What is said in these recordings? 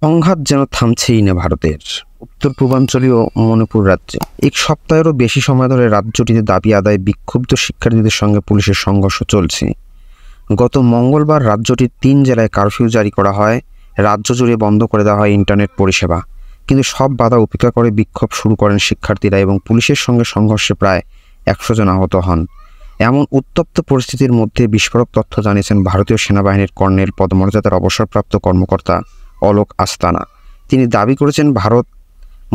সংঘাত যেন থামছেই না ভারতের উত্তর পূর্বাঞ্চলীয় মণিপুর রাজ্যে। এক সপ্তাহেরও বেশি সময় ধরে রাজ্যটিতে দাবি আদায় বিক্ষুব্ধ শিক্ষার্থীদের সঙ্গে পুলিশের সংঘর্ষ চলছে। গত মঙ্গলবার রাজ্যটির 3 জেলায় কারফিউ জারি করা হয়। রাজ্য জুড়ে বন্ধ করে দেওয়া হয় ইন্টারনেট পরিষেবা। কিন্তু সব বাধা উপেক্ষা করে বিক্ষোভ শুরু করেন শিক্ষার্থীরা এবং পুলিশের সঙ্গে সংঘর্ষে প্রায় 100 জন আহত হন। এমন উত্তপ্ত পরিস্থিতির মধ্যে বিস্ফোরক তথ্য জানিয়েছেন ভারতীয় সেনাবাহিনীর কর্নেল পদমর্যাদার অবসরপ্রাপ্ত কর্মকর্তা অলোক আস্তানা। তিনি দাবি করেছেন, ভারত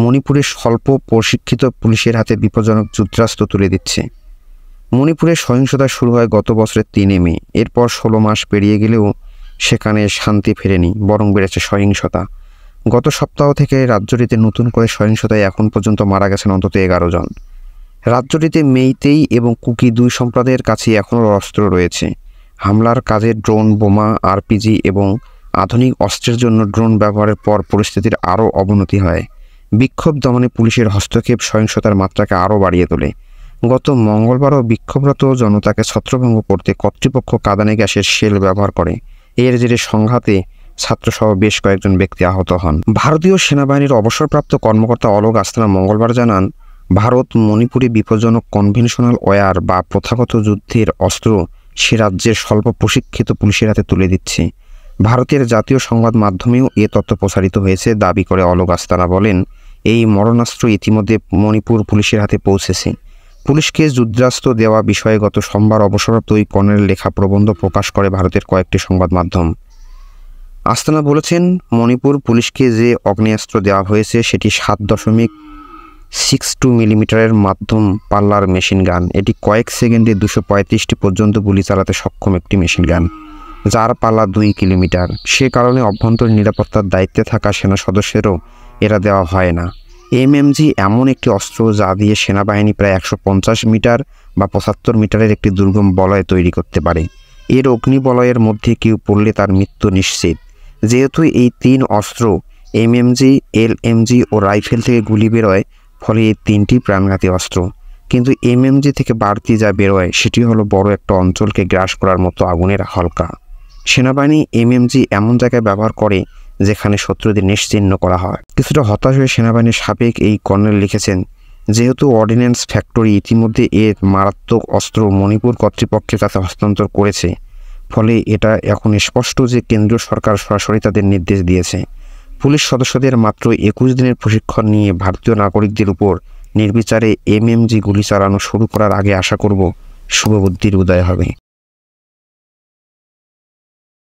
মণিপুরের স্বল্প প্রশিক্ষিত পুলিশের হাতে বিপজ্জনক যুদ্ধাস্ত্র তুলে দিচ্ছে। মণিপুরের সহিংসতা শুরু হয় গত বছরের 3 মে। এরপর 16 মাস পেরিয়ে গেলেও সেখানে শান্তি ফেরেনি, বরং বেড়েছে সহিংসতা। গত সপ্তাহ থেকে রাজ্যটিতে নতুন করে সহিংসতায় এখন পর্যন্ত মারা গেছেন অন্তত 11 জন। রাজ্যটিতে মেইতেই এবং কুকি 2 সম্প্রদায়ের কাছে এখনও অস্ত্র রয়েছে। হামলার কাজে ড্রোন, বোমা, আরপিজি এবং আধুনিক অস্ত্রের জন্য ড্রোন ব্যবহারের পর পরিস্থিতির আরও অবনতি হয়। বিক্ষোভ দমনে পুলিশের হস্তক্ষেপ সহিংসতার মাত্রাকে আরও বাড়িয়ে তোলে। গত মঙ্গলবারও বিক্ষোভরত জনতাকে ছত্রভঙ্গ করতে কর্তৃপক্ষ কাঁদানে গ্যাসের শেল ব্যবহার করে। এর জেরে সংঘাতে ছাত্রসহ বেশ কয়েকজন ব্যক্তি আহত হন। ভারতীয় সেনাবাহিনীর অবসরপ্রাপ্ত কর্মকর্তা অলোক আস্তানা মঙ্গলবার জানান, ভারত মণিপুরে বিপজ্জনক কনভেনশনাল ওয়্যার বা প্রথাগত যুদ্ধের অস্ত্র সে রাজ্যের স্বল্প প্রশিক্ষিত পুলিশের হাতে তুলে দিচ্ছে। ভারতের জাতীয় সংবাদ মাধ্যমেও এ তথ্য প্রসারিত হয়েছে। দাবি করে অলোক আস্তানা বলেন, এই মরণাস্ত্র ইতিমধ্যে মণিপুর পুলিশের হাতে পৌঁছেছে। পুলিশকে যুদ্ধাস্ত্র দেওয়া বিষয়ে গত সোমবার অবসরপ্রাপ্ত ওই কর্নেল লেখা প্রবন্ধ প্রকাশ করে ভারতের কয়েকটি সংবাদ মাধ্যম। আস্তানা বলেছেন, মণিপুর পুলিশকে যে আগ্নেয়াস্ত্র দেওয়া হয়েছে সেটি 7.62 মিলিমিটারের মাধ্যম পাল্লার মেশিন গান। এটি কয়েক সেকেন্ডে 235টি পর্যন্ত গুলি চালাতে সক্ষম একটি মেশিন গান, যার পাল্লা 2 কিলোমিটার। সে কারণে অভ্যন্তরীণ নিরাপত্তার দায়িত্বে থাকা সেনা সদস্যেরও এরা দেওয়া হয় না। এমএমজি এমন একটি অস্ত্র যা দিয়ে সেনাবাহিনী প্রায় 150 মিটার বা 75 মিটারের একটি দুর্গম বলয় তৈরি করতে পারে। এর অগ্নিবলয়ের মধ্যে কেউ পড়লে তার মৃত্যু নিশ্চিত। যেহেতু এই 3 অস্ত্র এমএমজি, এলএমজি ও রাইফেল থেকে গুলি বেরোয়, ফলে এই 3টি প্রাণঘাতী অস্ত্র। কিন্তু এমএমজি থেকে বাড়তি যা বেরোয় সেটি হলো বড় একটা অঞ্চলকে গ্রাস করার মতো আগুনের হালকা। সেনাবাহিনী এমএমজি এমন জায়গায় ব্যবহার করে যেখানে শত্রুদের নিশ্চিহ্ন করা হয়। কিছুটা হতাশ হয়ে সেনাবাহিনীর সাবেক এই কর্নেল লিখেছেন, যেহেতু অর্ডিন্যান্স ফ্যাক্টরি ইতিমধ্যে এর মারাত্মক অস্ত্র মণিপুর কর্তৃপক্ষের কাছে হস্তান্তর করেছে, ফলে এটা এখন স্পষ্ট যে কেন্দ্রীয় সরকার সরাসরি তাদের নির্দেশ দিয়েছে। পুলিশ সদস্যদের মাত্র 21 দিনের প্রশিক্ষণ নিয়ে ভারতীয় নাগরিকদের উপর নির্বিচারে এমএমজি গুলি চালানো শুরু করার আগে আশা করব শুভবুদ্ধির উদয় হবে।